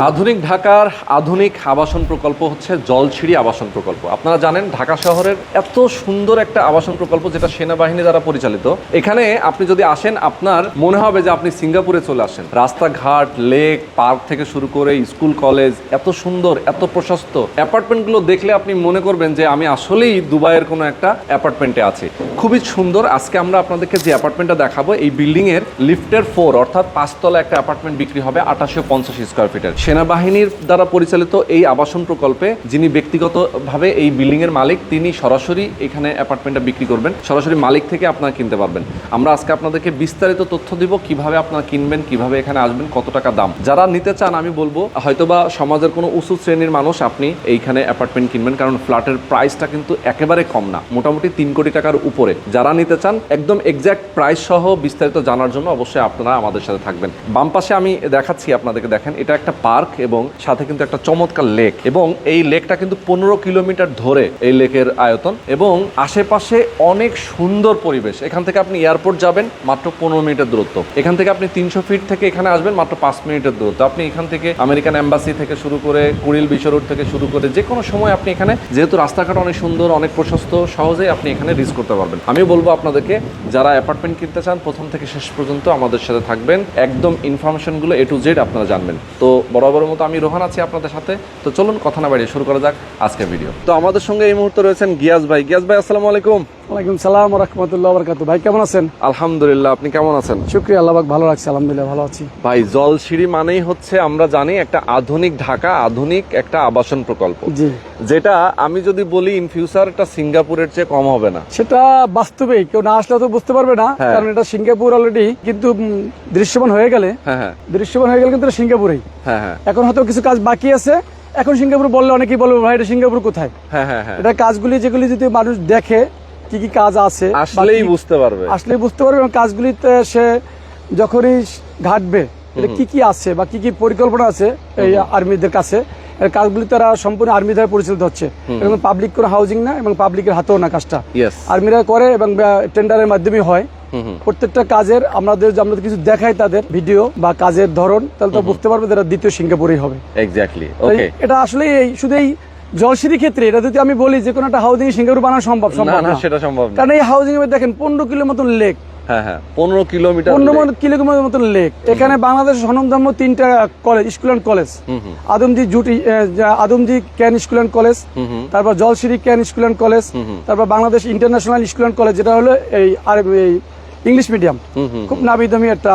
আধুনিক ঢাকার আধুনিক আবাসন প্রকল্প হচ্ছে জলছিড়ি আবাসন প্রকল্প। আপনারা জানেন ঢাকা শহরের এত সুন্দর একটা আবাসন প্রকল্প যেটা সেনাবাহিনী দ্বারা পরিচালিত। এখানে আপনি যদি আসেন আপনার মনে হবে যে আপনি সিঙ্গাপুরে চলে আসেন। রাস্তাঘাট, লেক, পার্ক থেকে শুরু করে স্কুল, কলেজ এত সুন্দর, এত প্রশস্ত। অ্যাপার্টমেন্টগুলো দেখলে আপনি মনে করবেন যে আমি আসলেই দুবাইয়ের কোনো একটা অ্যাপার্টমেন্টে আছি। খুবই সুন্দর। আজকে আমরা আপনাদেরকে যে অ্যাপার্টমেন্টটা দেখাবো এই বিল্ডিং এর লিফটের 4 অর্থাৎ 5 তলা একটা অ্যাপার্টমেন্ট বিক্রি হবে 2850 স্কয়ার ফিটের। সেনাবাহিনীর দ্বারা পরিচালিত এই আবাসন প্রকল্পে যিনি ব্যক্তিগতভাবে এই বিল্ডিং এর মালিক তিনি সরাসরি এখানে অ্যাপার্টমেন্টটা বিক্রি করবেন, সরাসরি মালিক থেকে আপনারা কিনতে পারবেন। আমরা আজকে আপনাদেরকে বিস্তারিত তথ্য দিব কিভাবে আপনারা কিনবেন, কিভাবে এখানে আসবেন, কত টাকা দাম। যারা নিতে চান আমি বলবো হয়তোবা সমাজের কোনো উঁচু শ্রেণীর মানুষ আপনি এইখানে অ্যাপার্টমেন্ট কিনবেন, কারণ ফ্ল্যাটের প্রাইসটা কিন্তু একেবারে কম না, মোটামুটি 3 কোটি টাকার উপরে। যারা নিতে চান একদম এক্স্যাক্ট প্রাইস সহ বিস্তারিত জানার জন্য অবশ্যই আপনারা আমাদের সাথে থাকবেন। বাম পাশে আমি দেখাচ্ছি আপনাদেরকে, দেখেন এটা একটা পার্ক এবং সাথে কিন্তু একটা চমৎকার লেক, এবং এই লেকটা কিন্তু 15 কিলোমিটার ধরে এই লেকের আয়তন, এবং আশেপাশে অনেক সুন্দর পরিবেশ। এখান থেকে আপনি এয়ারপোর্ট যাবেন মাত্র 15 মিনিটের দূরত্ব, এখান থেকে আপনি 300 ফিট থেকে এখানে আসবেন মাত্র 5 মিনিটের দূরত্ব। আপনি এখান থেকে আমেরিকান এম্বাসি থেকে শুরু করে কুড়িল বিশ্ব রোড থেকে শুরু করে যে কোনো সময় আপনি এখানে, যেহেতু রাস্তাঘাট অনেক সুন্দর, অনেক প্রশস্ত, সহজেই আপনি এখানে রিচ করতে পারবেন। আমিও বলবো আপনাদেরকে যারা অ্যাপার্টমেন্ট কিনতে চান প্রথম থেকে শেষ পর্যন্ত আমাদের সাথে থাকবেন, একদম ইনফরমেশনগুলো A to Z আপনারা জানবেন। তো বরাবরের মতো আমি রোহান আছি আপনাদের সাথে। তো চলুন কথা না বাড়িয়ে শুরু করা যাক আজকের ভিডিও। তো আমাদের সঙ্গে এই মুহূর্তে রয়েছেন গিয়াস ভাই। গিয়াস ভাই আসসালামু আলাইকুম। ওয়ালাইকুম সালাম ওয়া রাহমাতুল্লাহি ওয়া বারাকাতুহু। ভাই কেমন আছেন? আলহামদুলিল্লাহ, আপনি কেমন আছেন? শুকরিয়া, আল্লাহ পাক ভালো রাখছে, আলহামদুলিল্লাহ ভালো আছি। ভাই জলছিড়ি মানেই হচ্ছে আমরা জানি একটা আধুনিক ঢাকা, আধুনিক একটা আবাসন প্রকল্প, জি, যেটা আমি যদি বলি ইন ফিউচার এটা সিঙ্গাপুরের চেয়ে কম হবে না। সেটা বাস্তবেই কেউ না আসলে তো বুঝতে পারবে না, কারণ এটা সিঙ্গাপুর অলরেডি কিন্তু দৃশ্যমান হয়ে গেলে, দৃশ্যমান হয়ে গেলে কিন্তু এটা সিঙ্গাপুরেই। এখন হয়তো কিছু কাজ বাকি আছে। এখন সিঙ্গাপুর বললে অনেকেই বলবে ভাই এটা সিঙ্গাপুর কোথায়? এটা কাজগুলি যেগুলি যদি মানুষ দেখে কি কি কাজ আছে আসলেই বুঝতে পারবে, এবং কাজগুলিতে সে যখনই ঘাটবে এটা কি কি আছে বা কি কি পরিকল্পনা আছে এই আর্মিদের কাছে, কাজগুলি তারা সম্পূর্ণ আর্মি দ্বারা পরিচালিত হচ্ছে, এবং পাবলিক কোনো হাউজিং না এবং পাবলিকের হাতেও না কাজটা, আর্মিরা করে এবং টেন্ডারের মাধ্যমে হয়। প্রত্যেকটা কাজের আমরা কিছু দেখাই তাদের ভিডিও বা কাজের ধরন, তাহলে তো বুঝতে পারবে এটা দ্বিতীয় সিঙ্গাপুরেই হবে। এক্স্যাক্টলি, ওকে। এটা আসলে এই শুধু এই জলছিড়ি ক্ষেত্রে এটা যদি আমি বলি যে কোনো একটা হাউজিং সিঙ্গাপুর বানানো সম্ভব না, সেটা সম্ভব না। কারণ এই হাউজিং এ দেখেন 15 কিলোর মতন লেক, 15 কিলোমিটার মতন লেক। এখানে বাংলাদেশের স্বনামধন্য 3টা college, school and college, Adamjee can school and college, তারপর Jolshiri can school and college, তারপর Bangladesh international school and college, যেটা হলো এই ইংলিশ মিডিয়াম, খুব নামি দামি একটা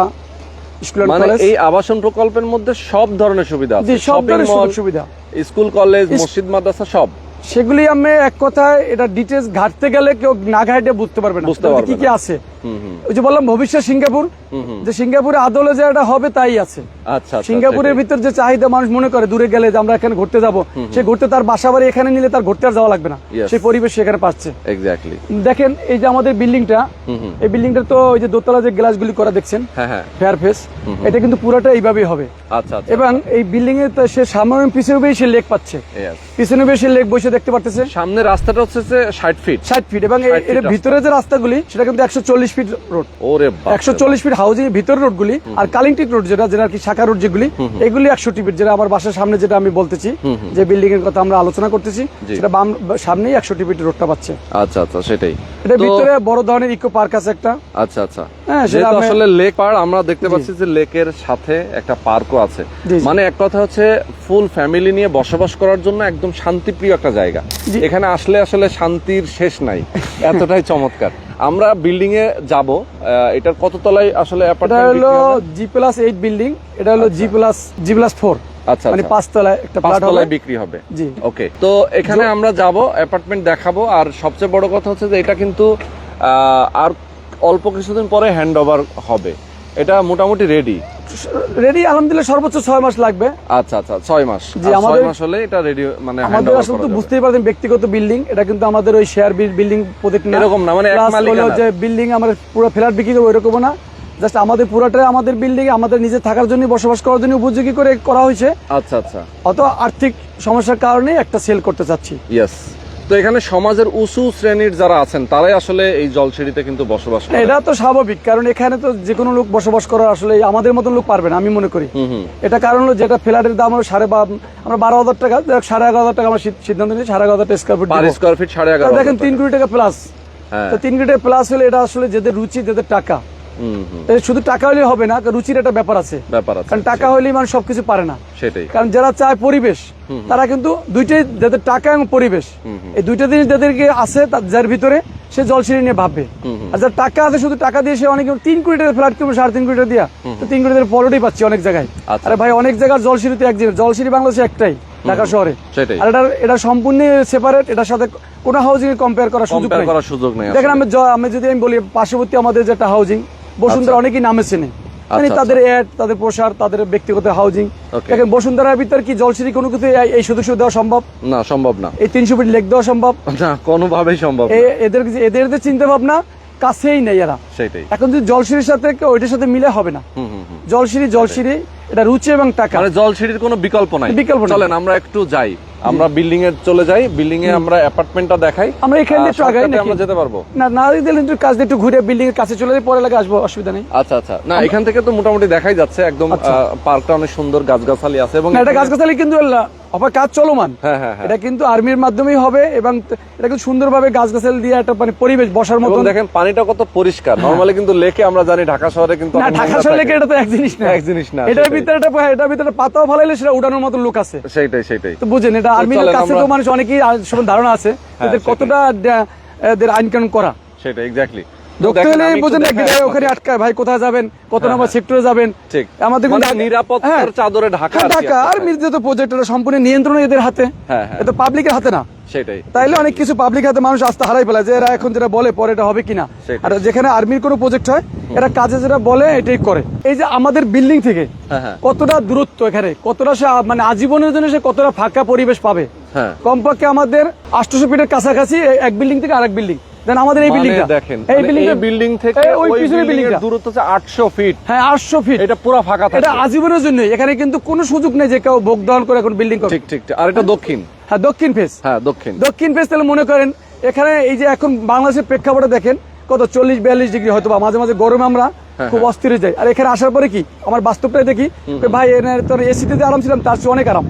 স্কুল অ্যান্ড কলেজ। এই আবাসন প্রকল্পের মধ্যে সব ধরনের সুবিধা আছে, সব ধরনের সুবিধা, স্কুল, কলেজ, মসজিদ, মাদ্রাসা সব। সেগুলি আমি এক কথায় এটা ডিটেইলস ঘাটতে গেলে কেউ না ঘাটে বুঝতে পারবে না কি কি আছে। ওই যে বললাম ভবিষ্যৎ সিঙ্গাপুর, যে সিঙ্গাপুরে আদলে যে এটা হবে তাই আছে। সিঙ্গাপুরের ভিতর যে চাহিদা মানুষ মনে করে দূরে গেলে যে আমরা এখানে ঘুরতে যাব, সে ঘুরতে তার বাসা বাড়ি এখানে নিলে তার ঘুরতে আর যাওয়া লাগবে না, সেই পরিবেশ সেখানে পাচ্ছে। দেখেন এই যে আমাদের বিল্ডিংটা, এই বিল্ডিংটা তো ওই যে দোতলা যে গ্লাসগুলি করা দেখছেন ফেয়ার ফেস, এটা কিন্তু পুরোটা এইভাবেই হবে। এবং এই বিল্ডিং এ সে সামনে পিছনে সে লেক পাচ্ছে, পিছনে সে লেক বসে দেখতে পারতেছে। সামনে রাস্তাটা হচ্ছে 60 ফিট, এবং এর ভিতরে যে রাস্তাগুলি সেটা কিন্তু 140 ফিট রোড। 140 ফিট হাউজিং এর ভিতর রোডগুলি, আর কালিংটিক রোড যেটা কি শাখা রোড যেগুলি, এগুলি 160 ফিট। যেটা আমার বাসার সামনে যেটা আমি বলতেছি, যে বিল্ডিং এর কথা আমরা আলোচনা করতেছি, সেটা বাম সামনেই 160 ফিট রোডটা পাচ্ছে। সেটাই। এটা ভিতরে বড় ধরনের ইকো পার্ক আছে একটা। হ্যাঁ, সেটা আসলে লেক পার্ক। আমরা দেখতে পাচ্ছি যে লেকের সাথে একটা পার্কও আছে। মানে এক কথা হচ্ছে ফুল ফ্যামিলি নিয়ে বসবাস করার জন্য একদম শান্তিপ্রিয় একটা জায়গা। এখানে আসলে শান্তির শেষ নাই, এতটাই চমৎকার। আমরা বিল্ডিং এ যাব, এটার কত তলায় আসলে অ্যাপার্টমেন্ট? এটা হলো G+8 বিল্ডিং, এটা হলো G+4, মানে 5 তলায় একটা ফ্ল্যাট বিক্রি হবে। জি, ওকে। তো এখানে আমরা যাব, অ্যাপার্টমেন্ট দেখাবো, আর সবচেয়ে বড় কথা হচ্ছে যে এটা কিন্তু আর অল্প কিছুদিন পরে হ্যান্ড ওভার হবে। এটা মোটামুটি রেডি আলহামদুলিল্লাহ, সর্বোচ্চ 6 মাস লাগবে। 6 মাস। জি, 6 মাস হলে এটা রেডি, মানে আমাদের আসলে তো বুঝতেই পারছেন ব্যক্তিগত বিল্ডিং, এটা কিন্তু আমাদের ওই শেয়ার বিল্ডিং প্রজেক্ট না, এরকম না, মানে এক মালিকানা যে বিল্ডিং আমরা পুরো ফ্ল্যাট বিক্রি করব এরকম না। জাস্ট আমাদের পুরোটাই আমাদের বিল্ডিং, আমাদের নিজে থাকার জন্য, বসবাস করার জন্য উপযোগী করে করা হয়েছে। অত আর্থিক সমস্যার কারণে একটা সেল করতে চাচ্ছি। তো এখানে সমাজের উঁচু শ্রেণীর যারা আছেন তারাই আসলে এই জলসিঁড়িতে কিন্তু বসবাস করে। এটা তো স্বাভাবিক, কারণ এখানে তো যে কোনো লোক বসবাস করা আসলে আমাদের মতন লোক পারবে না আমি মনে করি। এটা কারণ হলো যেটা ফ্ল্যাটের দাম হলো আমরা 12,000 টাকা, 11,500 টাকা আমরা সিদ্ধান্ত নিয়েছি 11,500 square feet. Per square feet 11,500 দেখেন 3 কোটি টাকা প্লাস। তো 3 কোটি টাকা প্লাস হলে এটা আসলে যাদের রুচি, যাদের টাকা, শুধু টাকা হলে হবে না, রুচির একটা ব্যাপার আছে। কারণ টাকা হলেই মানুষ সবকিছু পারে না। সেটাই, কারণ যারা চায় পরিবেশ, তারা কিন্তু দুইটাই, যাদের টাকা এবং পরিবেশ, এই দুইটা জিনিস যাদেরকে আছে, যার ভিতরে সে জলসিঁড়ি নিয়ে ভাববে। আর যার টাকা আছে, শুধু টাকা দিয়ে সে অনেক 3 কোটি টাকা ফ্ল্যাট করবে, 3.5 কোটি টাকা দিয়া, তো 3 কোটি টাকা পলটেই পাচ্ছি অনেক জায়গায়। আরে ভাই, অনেক জায়গার জলসিঁড়িতে এক জিনিস, জলসিঁড়ি বাংলাদেশে একটাই ঢাকা শহরে। আর এটা সম্পূর্ণ সেপারেট, এটার সাথে কোনো হাউজিং কম্পেয়ার করার সুযোগ নেই। দেখেন আমি যদি বলি পার্শ্ববর্তী আমাদের যেটা হাউজিং বসুন্ধরা, অনেকেই নামে চেনে, মানে তাদের অ্যাড, তাদের প্রসার, তাদের ব্যক্তিগত হাউজিং। দেখেন বসুন্ধরার ভিতর কি জলসিঁড়ি কোনো কিছু এই সদস্য দেওয়া সম্ভব না? সম্ভব না। এই 300 ফিট লেক দেওয়া সম্ভব না, কোনোভাবেই সম্ভব না। এদের চিন্তা ভাবনা কাছেই নেই এরা। সেটাই, এখন যদি জলসিঁড়ির সাথে ওইটার সাথে মিলে হবে না। জলসিঁড়ি এটা রুচি এবং টাকা, মানে জলসিঁড়ির কোনো বিকল্প নাই। চলেন আমরা একটু যাই, আমরা বিল্ডিং এ চলে যাই, বিল্ডিং এ আমরা অ্যাপার্টমেন্টটা দেখাই। আমরা এখানে একটু আগাই, আমরা যেতে পারবো না দিলে একটু কাজ দিয়ে একটু ঘুরে বিল্ডিং এর কাছে চলে যাই, পরে লাগে আসবো, অসুবিধা নেই। আচ্ছা, না এখান থেকে তো মোটামুটি দেখাই যাচ্ছে একদম, পার্কটা অনেক সুন্দর, গাছগাছালি আছে এবং এটা গাছগাছালি কিন্তু কাজ চলমান। এটা কিন্তু আর্মির মাধ্যমেই হবে এবং এটা কিন্তু সুন্দরভাবে গাছগাছালি দিয়ে একটা মানে পরিবেশ বসার মতো। দেখেন পানিটা কত পরিষ্কার। নরমালি কিন্তু লেকে আমরা জানি ঢাকা শহরে কিন্তু ঢাকা শহরে লেকে এটা তো এক জিনিস না। এটার ভিতরে পাতাও ফালাইলে সেটা উঠানোর মতো লোক আছে। সেটাই তো বুঝেন, এটা আর্মির কাছে তো মানুষ অনেকেই ধারণা আছে এদের কতটা এদের আইন কানুন করা। সেটা এক্স্যাক্টলি ওখানে আটকায়, ভাই কোথায় যাবেন, কত নম্বর সেক্টরে যাবেন, আমাদের নিরাপত্তার চাদরে ঢাকা। আর্মির যে প্রজেক্ট সম্পূর্ণ নিয়ন্ত্রণ এদের হাতে, এটা পাবলিকের হাতে না। সেটাই, তাইলে অনেক কিছু পাবলিক হাতে মানুষ আস্থা হারাই ফেলে, যে এরা এখন যেটা বলে পরে এটা হবে কিনা। আর যেখানে আর্মির কোনো প্রজেক্ট হয়, এরা কাজে যেটা বলে এটাই করে। এই যে আমাদের বিল্ডিং থেকে কতটা দূরত্ব, এখানে কতটা মানে আজীবনের জন্য সে কতটা ফাঁকা পরিবেশ পাবে। কমপক্ষে আমাদের 800 ফিটের কাছাকাছি এক বিল্ডিং থেকে আরেক বিল্ডিং। আমাদের এই বিল্ডিংটা দেখেন, এই বিল্ডিং থেকে ওই পিছনের বিল্ডিংটা দূরত্ব হচ্ছে 800 ফিট। হ্যাঁ, 800 ফিট, এটা পুরো ফাঁকা থাকে। এটা আজীবনের জন্য, এখানে কিন্তু কোনো সুযোগ নেই যে কেউ ভোগ দহন করে এখন বিল্ডিং করে। ঠিক। আর এটা দক্ষিণ, হ্যাঁ দক্ষিণ ফেস। দক্ষিণ ফেস। তাহলে মনে করেন এখানে এই যে এখন বাংলাদেশের প্রেক্ষাপটে দেখেন কত 40-42 ডিগ্রি, হয়তো বা মাঝে মাঝে গরমে আমরা খুব অস্থির হয়ে যাই। আর এখানে আসার পরে কি আমার বাস্তবটাই দেখি, ভাই তোর এসিতে আরাম ছিলাম, তার চেয়ে অনেক আরাম।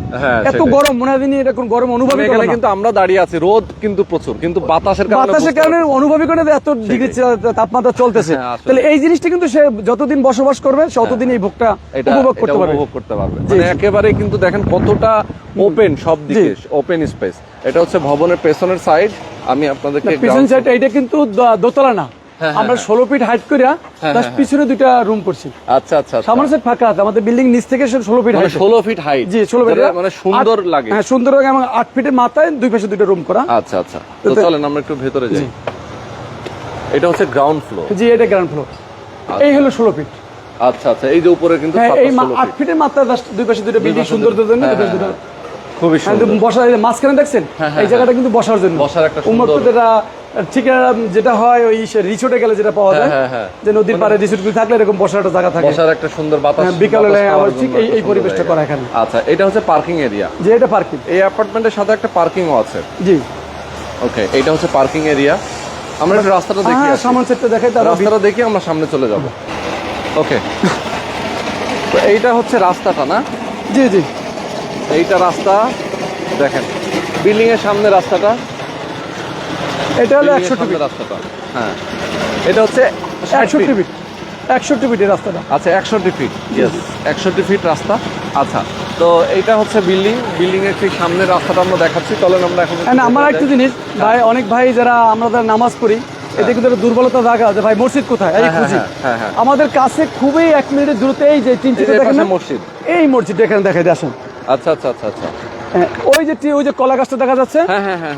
এত গরম মনে হয় এটা কোন গরম অনুভব এখানে কিন্তু আমরা দাঁড়িয়ে আছি, রোদ কিন্তু প্রচুর, কিন্তু বাতাসের কারণে অনুভবই করে এত ডিগ্রি তাপমাত্রা চলতেছে। তাহলে এই জিনিসটা কিন্তু সে যতদিন বসবাস করবে ততদিন এই ভোগটা উপভোগ করতে পারবে। মানে একেবারে কিন্তু দেখেন কতটা ওপেন, সব দিকে ওপেন স্পেস। এটা হচ্ছে ভবনের পেছনের সাইড। আমি আপনাদেরকে পিছন সাইড, এটা কিন্তু দোতলা না, আমরা 16 ফিট হাইট করে পিছনে 2টা রুম করছি। আচ্ছা, সামনের সাইড ফাঁকা আছে, আমাদের বিল্ডিং নিচ থেকে 16 ফিট হাইট। 16 ফিট হাইট, জি 16 ফিট, মানে সুন্দর লাগে। হ্যাঁ, সুন্দর লাগে এবং 8 ফিটের মাথায় দুই পাশে 2টা রুম করা। আচ্ছা, তো চলেন আমরা একটু ভেতরে যাই। এটা হচ্ছে গ্রাউন্ড ফ্লোর। জি, এটা গ্রাউন্ড ফ্লোর। এই হলো 16 ফিট। আচ্ছা, এই যে উপরে কিন্তু এই 8 ফিটের মাথায় দুই পাশে 2টা বিল্ডিং সুন্দর জন্য খুবই সুন্দর বসার। মাঝখানে দেখছেন এই জায়গাটা কিন্তু বসার জন্য, বসার একটা উন্মুক্ত ঠিক যেটা হয় ওই রিসোর্টে গেলে যেটা পাওয়া যায়, যে নদীর পাড়ে রিসোর্টগুলো থাকলে এরকম বসার একটা জায়গা থাকে, বসার একটা সুন্দর বাতাস, বিকালে আমার ঠিক এই পরিবেশটা করা এখানে। আচ্ছা, এটা হচ্ছে পার্কিং এরিয়া। যে এটা পার্কিং, এই অ্যাপার্টমেন্টের সাথে একটা পার্কিংও আছে। জি, ওকে, এটা হচ্ছে পার্কিং এরিয়া। আমরা একটু রাস্তাটা দেখি, সামনে সেটটা দেখাই, তার রাস্তাটা দেখি আমরা সামনে চলে যাব। ওকে, তো এইটা হচ্ছে রাস্তাটা না? জি, এইটা রাস্তা দেখেন, বিল্ডিং এর সামনে রাস্তাটা, এটা হলো 61 ফিট রাস্তাটা। হ্যাঁ, এটা হচ্ছে 61 ফিট, 61 ফিটের রাস্তাটা। আচ্ছা, 61 ফিট, ইয়েস 61 ফিট রাস্তা। আচ্ছা, তো এইটা হচ্ছে বিল্ডিং এর ঠিক সামনের রাস্তাটা আমরা দেখাচ্ছি। চলেন আমরা এখন। আমার একটা জিনিস ভাই, অনেক ভাই যারা আমরা নামাজ পড়ি, এতে কিন্তু দুর্বলতা জায়গা যে ভাই মসজিদ কোথায়, এই খুঁজি। আমাদের কাছে খুবই 1 মিনিটের দূরত্বে এই যে 3 দেখেন মসজিদ, এই মসজিদ এখানে দেখাই আসেন। আচ্ছা, ওই যে কলা গাছটা দেখা যাচ্ছে,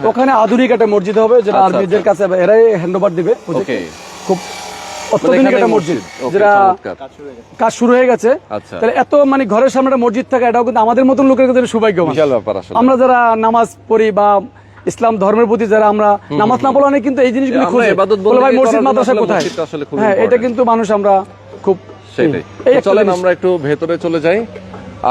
ওখানে আধুনিক একটা মসজিদ হবে, যেটা আর্মিদের কাছে এরাই হ্যান্ড ওভার দিবে। খুব অত্যাধুনিক একটা মসজিদ, যেটা কাজ শুরু হয়ে গেছে। তাহলে এত মানে ঘরের সামনে একটা মসজিদ থাকা, এটাও কিন্তু আমাদের মতন লোকের কাছে সৌভাগ্য, বিশাল ব্যাপার। আমরা যারা নামাজ পড়ি বা ইসলাম ধর্মের প্রতি যারা আমরা নামাজ না পড়লে কিন্তু এই জিনিসগুলো খুঁজে ভাই মসজিদ মাদ্রাসা কোথায়। হ্যাঁ, এটা কিন্তু মানুষ আমরা খুব সেটাই। চলেন আমরা একটু ভেতরে চলে যাই।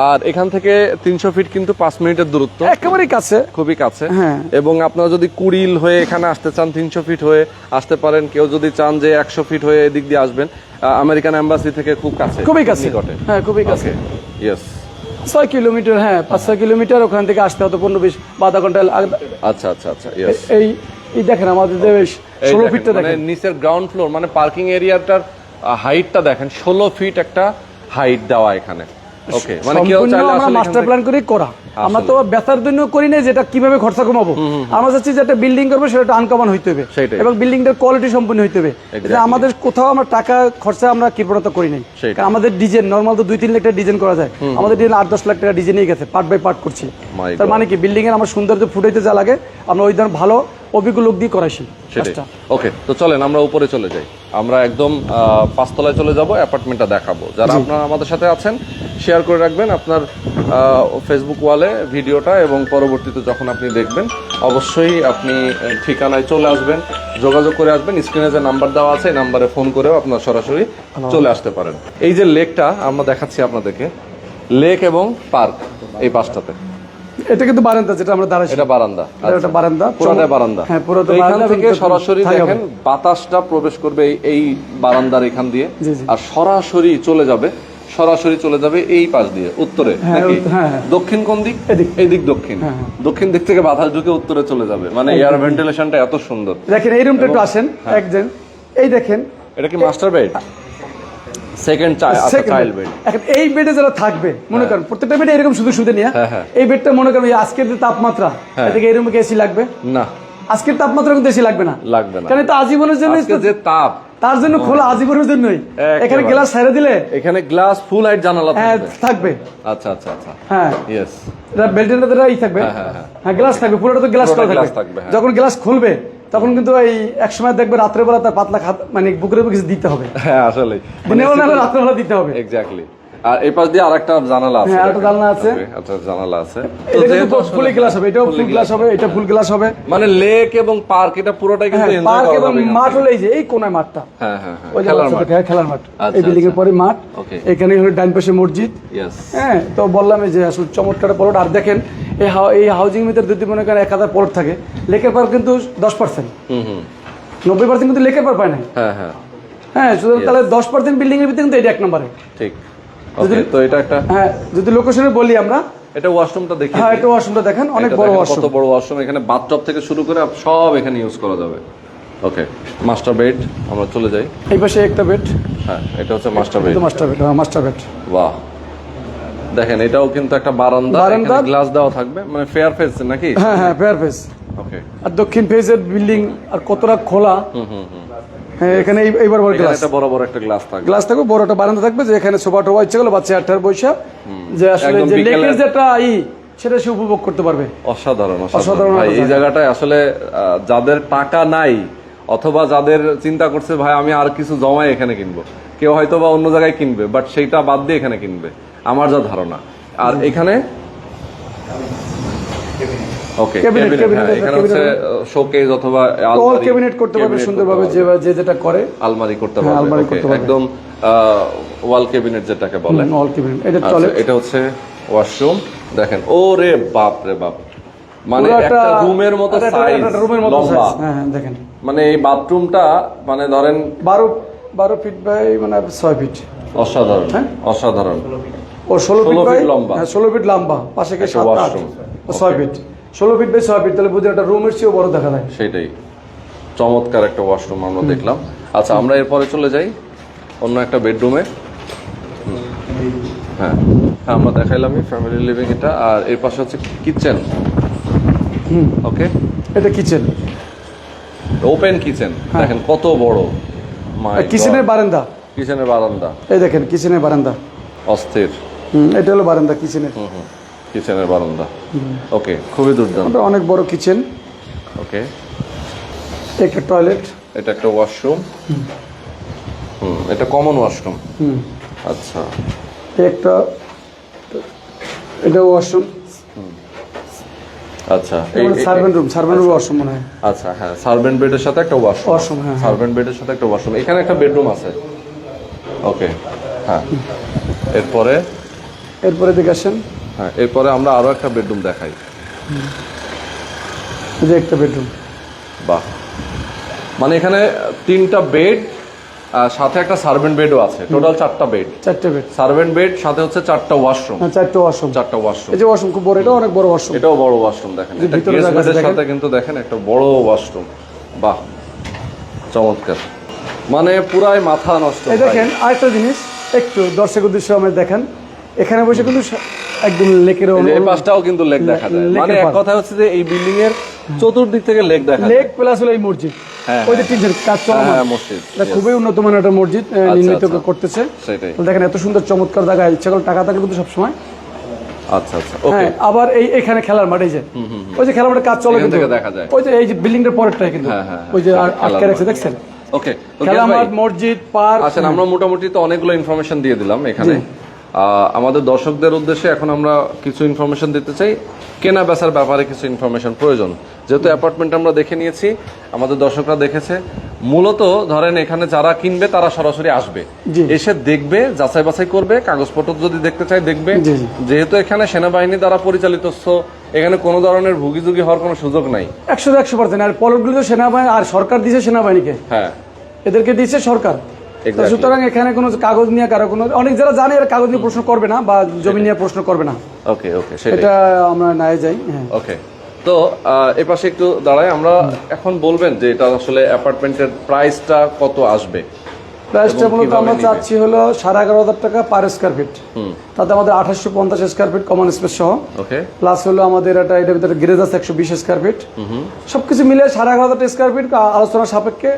আর এখান থেকে 300 ফিট কিন্তু 5 মিনিটের দূরত্ব, একেবারেই কাছে, খুবই কাছে। হ্যাঁ। এবং আপনারা যদি কুড়িল হয়ে এখানে আসতে চান 300 ফিট হয়ে আসতে পারেন, কেউ যদি চান যে 100 ফিট হয়ে এদিক দিয়ে আসবেন, আমেরিকান এম্বাসি থেকে খুব কাছে, খুবই কাছে, নিকটে। হ্যাঁ খুবই কাছে। ইয়েস, 6 কিলোমিটার, হ্যাঁ 5-6 কিলোমিটার ওখান থেকে আসতে হতো 15-20 আধা ঘন্টা। আচ্ছা আচ্ছা আচ্ছা, ইয়েস। এই দেখেন আমাদের যে 16 ফিটটা মানে দেখেন, নিচের গ্রাউন্ড ফ্লোর মানে পার্কিং এরিয়াটার হাইটটা দেখেন, 16 ফিট একটা হাইট দেওয়া এখানে। ওকে, মানে কেউ চাইলে আমরা মাস্টার প্ল্যান করে করা, আমরা তো ব্যথার জন্য করি না যেটা কিভাবে খরচা কমাবো। আমরা চাচ্ছি যে একটা বিল্ডিং করবো সেটা আনকমন হইতে হবে এবং বিল্ডিংটার কোয়ালিটি সম্পূর্ণ হইতে হবে। আমাদের কোথাও আমরা টাকা খরচা আমরা কৃপণতা করি নাই, কারণ আমাদের ডিজাইন নর্মাল তো 2-3 লাখ টাকা ডিজাইন করা যায়, আমাদের ডিজাইন 8-10 লাখ টাকা ডিজাইন গেছে, পার্ট বাই পার্ট করছি। তার মানে কি বিল্ডিং এর আমার সৌন্দর্য ফুটাইতে যা লাগে আমরা ওই ধরনের ভালো অভিজ্ঞ লোক দিয়ে করাইছি। ওকে, তো চলেন আমরা উপরে চলে যাই, আমরা একদম 5 তলায় চলে যাব, অ্যাপার্টমেন্টটা দেখাবো। যারা আপনারা আমাদের সাথে আছেন শেয়ার করে রাখবেন আপনার ফেসবুক ওয়ালে ভিডিওটা, এবং পরবর্তীতে যখন আপনি দেখবেন অবশ্যই আপনি ঠিকানায় চলে আসবেন, যোগাযোগ করে আসবেন। স্ক্রিনে যে নাম্বার দেওয়া আছে এই নাম্বারে ফোন করেও আপনার সরাসরি চলে আসতে পারেন। এই যে লেকটা আমরা দেখাচ্ছি আপনাদেরকে, লেক এবং পার্ক এই পাশটাতে, এটা কিন্তু বারান্দা, যেটা আমরা দাঁড়াইছি এটা বারান্দা, এটা বারান্দা, পুরোটাই বারান্দা। হ্যাঁ পুরোটা এখান থেকে সরাসরি দেখেন বাতাসটা প্রবেশ করবে এই বারান্দার এখান দিয়ে, আর সরাসরি চলে যাবে এই পাশ দিয়ে উত্তরে, নাকি দক্ষিণ কোন দিক? এই দিক দক্ষিণ, দক্ষিণ দিক থেকে বাতাস ঢুকে উত্তরে চলে যাবে, মানে এয়ার ভেন্টিলেশনটা এত সুন্দর। দেখেন এই রুমটা একটু আসেন একজন, এই দেখেন এটা কি master bed, second child bed. এখন এই বেডে যারা থাকবে মনে করেন প্রত্যেকটা বেডে এরকম শুধু নিয়ে, এই বেডটা মনে করেন আজকের যে তাপমাত্রা, এদিকে এই রুমে এসি লাগবে না, আজকের তাপমাত্রা কিন্তু এসি লাগবে না, কারণ এটা আজীবনের জন্য, যে তাপ তার জন্য খোলা আজীবনের জন্যই। এখানে গ্লাস ছেড়ে দিলে এখানে গ্লাস ফুল হাইট জানালা থাকবে। আচ্ছা আচ্ছা আচ্ছা, হ্যাঁ ইয়েস, এটা বেল্টের থাকবে, হ্যাঁ গ্লাস থাকবে, পুরোটা তো গ্লাস করা থাকবে। যখন গ্লাস খুলবে তখন কিন্তু এই এক সময় দেখবে রাত্রেবেলা তার পাতলা মানে বুকের উপর কিছু দিতে হবে। হ্যাঁ আসলে রাত্রেবেলা দিতে হবে, এক্স্যাক্টলি। আর এই পাশ দিয়ে আরেকটা জানালা আছে, হ্যাঁ আরেকটা জানালা আছে, আচ্ছা জানালা আছে। এটা কিন্তু ফুল গ্লাস হবে, এটাও ফুল গ্লাস হবে, এটা ফুল গ্লাস হবে। মানে লেক এবং পার্ক এটা পুরোটাই কিন্তু এনজয় করা যাবে। পার্ক এবং মাঠ হলো এই যে এই কোণায় মাঠটা, হ্যাঁ হ্যাঁ ওই খেলার মাঠ, এই বিল্ডিং এর পরে মাঠ, এখানে হলো ডান পাশে মসজিদ। হ্যাঁ তো বললাম এই যে আসলে চমৎকার প্লট। আর দেখেন এই হাউজিং ভিতরে যদি মনে করেন 1000 প্লট থাকে, লেকের পার কিন্তু 10%, 90% কিন্তু লেকের পার পায় না। হ্যাঁ হ্যাঁ হ্যাঁ, সুতরাং তাহলে 10% বিল্ডিং এর ভিতরে কিন্তু এটা এক নম্বরে। ঠিক, তো এটা একটা, হ্যাঁ যদি লোকেশনে বলি আমরা, এটা ওয়াশরুমটা দেখি। হ্যাঁ এটা ওয়াশরুমটা দেখেন, অনেক বড় ওয়াশরুম, কত বড় ওয়াশরুম, এখানে বাথটব থেকে শুরু করে সব এখানে ইউজ করা যাবে। ওকে, মাস্টার বেড, আমরা চলে যাই। এই পাশে একটা বেড, হ্যাঁ এটা হচ্ছে মাস্টার বেড, মাস্টার বেড। বাহ, দেখেন এটাও কিন্তু একটা বারান্দা, এখানে গ্লাস দেওয়া থাকবে, মানে ফেয়ার ফেস নাকি? হ্যাঁ হ্যাঁ ফেয়ার ফেস। ওকে, আর দক্ষিণ ফেসের বিল্ডিং, আর কতটা খোলা। হ্যাঁ এখানে এইবার বড় গ্লাস, এটা বড় একটা গ্লাস থাকবে, বড় একটা বারান্দা থাকবে, যে এখানে সোফা টোফা ইচ্ছে করলে বাচ্চা 8টার বৈশা যে আসলে যে লেকের যেটা সেটা সে উপভোগ করতে পারবে। অসাধারণ অসাধারণ ভাই, এই জায়গাটায় আসলে যাদের টাকা নাই অথবা যাদের চিন্তা করছে ভাই আমি আর কিছু জমাই এখানে কিনবো, কেউ হয়তো বা অন্য জায়গায় কিনবে, বাট সেইটা বাদ দিয়ে এখানে কিনবে আমার যা ধারণা। আর এখানে ওকে এখানে হচ্ছে শোকেস অথবা আলমারি ক্যাবিনেট করতে পারবে সুন্দরভাবে, যে যেটা করে আলমারি করতে পারবে, একদম ওয়াল ক্যাবিনেট যেটাকে বলে, ওয়াল ক্যাবিনেট। এটা চলে, এটা হচ্ছে ওয়াশরুম। দেখেন ওরে বাপ রে বাপ, মানে একটা রুমের মতো সাইজ, রুমের মতো সাইজ। হ্যাঁ দেখেন, মানে এই বাথরুমটা মানে ধরেন 12 ফিট বাই মানে 6 ফিট। অসাধারণ, অসাধারণ। ও 16 ফিট বাই লম্বা, 16 ফিট লম্বা, পাশে কে 7 8 6 ফিট, 16 ফিট বাই 6 ফিট, তাহলে বুঝেন একটা রুমের চেয়েও বড় দেখা যায়। সেটাই, চমৎকার একটা ওয়াশরুম আমরা দেখলাম। আচ্ছা আমরা এরপরে চলে যাই অন্য একটা বেডরুমে। হ্যাঁ আমরা দেখাইলামই ফ্যামিলি লিভিং এটা, আর এর পাশে হচ্ছে কিচেন। ওকে, এটা কিচেন, ওপেন কিচেন, দেখেন কত বড়, কিচেনের বারান্দা, কিচেনের বারান্দা, এই দেখেন কিচেনের বারান্দা, অস্থির। এটা হলো বারান্দা কিচেনের, কিচেনের বারান্দা। ওকে, খুবই দুর্দান্ত, অনেক বড় কিচেন। ওকে, একটা টয়লেট, এটা একটা ওয়াশরুম। এটা কমন ওয়াশরুম। আচ্ছা, একটা এটা ওয়াশরুম। আচ্ছা, এই সার্ভেন্ট রুম, ওয়াশরুম মনে হয়। আচ্ছা হ্যাঁ, সার্ভেন্ট বেডের সাথে একটা ওয়াশরুম, হ্যাঁ সার্ভেন্ট বেডের সাথে একটা ওয়াশরুম। এখানে একটা বেডরুম আছে। ওকে, হ্যাঁ এরপরে এরপরে দেখে আসেন, হ্যাঁ, এরপরে আমরা আরো একটা বেডরুম দেখাই। এই যে একটা বেডরুম। বাহ, মানে এখানে 3টা বেড, সাথে একটা সার্ভেন্ট বেডও আছে, টোটাল 4টা বেড। 4টে বেড, সার্ভেন্ট বেড, সাথে হচ্ছে 4টা ওয়াশরুম। হ্যাঁ 4টে ওয়াশরুম। 4টা ওয়াশরুম। এই যে ওয়াশরুম খুব বড়, এটা অনেক বড় ওয়াশরুম। এটাও বড় ওয়াশরুম, দেখেন এটা ভিতরে গেস্ট জায়গা আছে, বেডের দেখেন। সাথে কিন্তু দেখেন একটা বড় ওয়াশরুম। বাহ, চমৎকার, মানে পুরাই মাথা নষ্ট। এই দেখেন আরেকটা জিনিস একটু দর্শক উদ্দেশ্যে আমরা দেখেন, এখানে বসে কিন্তু একদম লেকের এই পাশটাও কিন্তু লেক দেখা যায়। লেকের মানে এক পাশ। কথা হচ্ছে যে এই বিল্ডিং এর চতুর্দিক থেকে লেক দেখা যায়। লেক প্লাস হলো এই মসজিদ, হ্যাঁ, ওই যে টিনের কাজ চলমান। হ্যাঁ, মসজিদ। এটা খুবই উন্নত মানের একটা মসজিদ নির্মিত আচ্ছা। করতেছে। সেটাই। তো দেখেন এত সুন্দর চমৎকার জায়গা, ইচ্ছা করলে টাকা থাকে কিন্তু সবসময়। আচ্ছা আচ্ছা, ওকে। হ্যাঁ, আবার এখানে খেলার মাঠ, এই যে ওই যে খেলার মাঠে কাজ চলে এখান কিন্তু থেকে দেখা যায়। ওই যে এই যে বিল্ডিংটার পরেরটাই কিন্তু হ্যাঁ, হ্যাঁ, ওই যে হ্যাঁ, আটকে খেলার রাখছে, মাঠ। দেখছেন? ওকে, তো খেলার গেস ভাই, মাঠ, মসজিদ, পার্ক। আচ্ছা, আমরা মোটামুটি তো অনেকগুলো ইনফরমেশন দিয়ে দিলাম এখানে। আমাদের দর্শকদের উদ্দেশ্যে এখন আমরা কিছু ইনফরমেশন দিতে চাই। কেনা বেচার ব্যাপারে কিছু ইনফরমেশন প্রয়োজন, যেহেতু অ্যাপার্টমেন্ট আমরা দেখে নিয়েছি, আমাদের দর্শকরা দেখেছে। মূলত ধরেন এখানে যারা কিনবে তারা সরাসরি আসবে, জি। এসে দেখবে, যাচাই বাছাই করবে, কাগজপত্র যদি দেখতে চায় দেখবে। জি, জি। যেহেতু এখানে সেনাবাহিনী দ্বারা পরিচালিত, এখানে কোনো ধরনের ভুগিযুগি হওয়ার কোনো সুযোগ নাই। 100% আর পলটগুলো তো সেনাবাহিনী আর সরকার দিয়েছে সেনাবাহিনীকে, হ্যাঁ, এদেরকে দিয়েছে সরকার। তো Exactly. সুতরাং এখানে কোনো কাগজ নিয়ে কারো কোনো, অনেক যারা জানে এরা কাগজ নিয়ে প্রশ্ন করবে না বা জমি নিয়ে প্রশ্ন করবে না। ওকে ওকে, সেটাই। এটা আমরা নাই যাই। হ্যাঁ, ওকে, তো এ পাশে একটু দাঁড়াই আমরা। এখন বলবেন যে এটা আসলে অ্যাপার্টমেন্টের প্রাইসটা কত আসবে? প্রাইসটা এবং মূলত কিভাবে আমরা নিবে? চাচ্ছি হলো 11,500 টাকা পার স্কয়ার ফিট। তাতে আমাদের 2850 স্কয়ার ফিট কমন স্পেস সহ, ওকে, প্লাস হলো আমাদের এটার ভিতরে গ্যারেজ আছে 120 স্কয়ার ফিট। সবকিছু মিলে 11,500 স্কয়ার ফিট আলোচনা সাপেক্ষে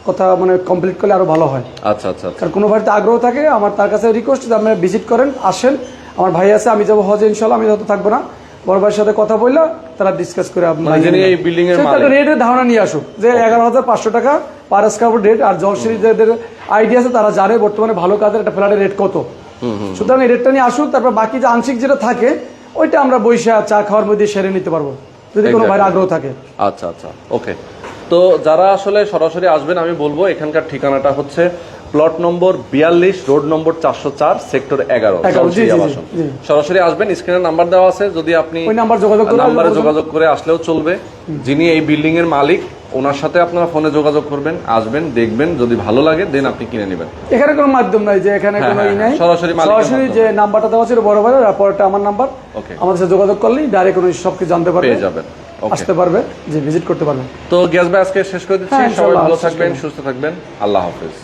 কথা মানে কমপ্লিট করলে আরো ভালো হয়। আচ্ছা আচ্ছা আচ্ছা, কারণ কোনো বাড়িতে আগ্রহ থাকে, আমার তার কাছে রিকোয়েস্ট যে আপনারা ভিজিট করেন, আসেন। আমার ভাই আছে, আমি যাবো হজে ইনশাল্লাহ, আমি হয়তো থাকবো না। বড় ভাইয়ের সাথে কথা বললে তারা ডিসকাস করে মানে যিনি এই বিল্ডিং এর মালিক, রেটের ধারণা নিয়ে আসুক যে 11,500 টাকা পার স্কয়ার ফুট রেট। আর জলশ্রী যাদের আইডিয়া আছে তারা জানে বর্তমানে ভালো কাজের একটা ফ্ল্যাটের রেট কত। সুতরাং এই রেটটা নিয়ে আসুক, তারপর বাকি যে আংশিক যেটা থাকে ওইটা আমরা বৈশা চা খাওয়ার মধ্যে সেরে নিতে পারবো যদি কোনো ভাইয়ের আগ্রহ থাকে। আচ্ছা আচ্ছা, ওকে। তো যারা আসলে সরাসরি আসবেন, আমি বলবো এখানকার ঠিকানাটা হচ্ছে প্লট নম্বর 42, রোড নম্বর 404, সেক্টর 11, জি, জি, আবাসন। জি। সরাসরি আসবেন, স্ক্রিনে নাম্বার দেওয়া আছে, যদি আপনি ওই নাম্বার যোগাযোগ করে নাম্বারে যোগাযোগ করে আসলেও চলবে। যিনি এই বিল্ডিং এর মালিক, ওনার সাথে আপনারা ফোনে যোগাযোগ করবেন, আসবেন, দেখবেন, যদি ভালো লাগে দেন আপনি কিনে নেবেন। এখানে কোনো মাধ্যম নাই যে এখানে হ্যাঁ, কোনো ই হ্যাঁ, নাই, সরাসরি মালিকের সরাসরি মাধ্যমে। যে নাম্বারটা দেওয়া ছিল বড় ভাইয়ের, আর পরেরটা আমার নাম্বার, ওকে, আমাদের সাথে যোগাযোগ করলেই ডাইরেক্ট কোনো সবকিছু জানতে পারবে, পেয়ে যাবেন। ওকে, আসতে পারবে, যে ভিজিট করতে পারবে। তো গ্যাস ভাই আজকে শেষ করে দিচ্ছি। হ্যাঁ, সবাই ইনশাআল্লাহ, ভালো শেষ থাকবেন, করবো। সুস্থ থাকবেন, আল্লাহ হাফেজ।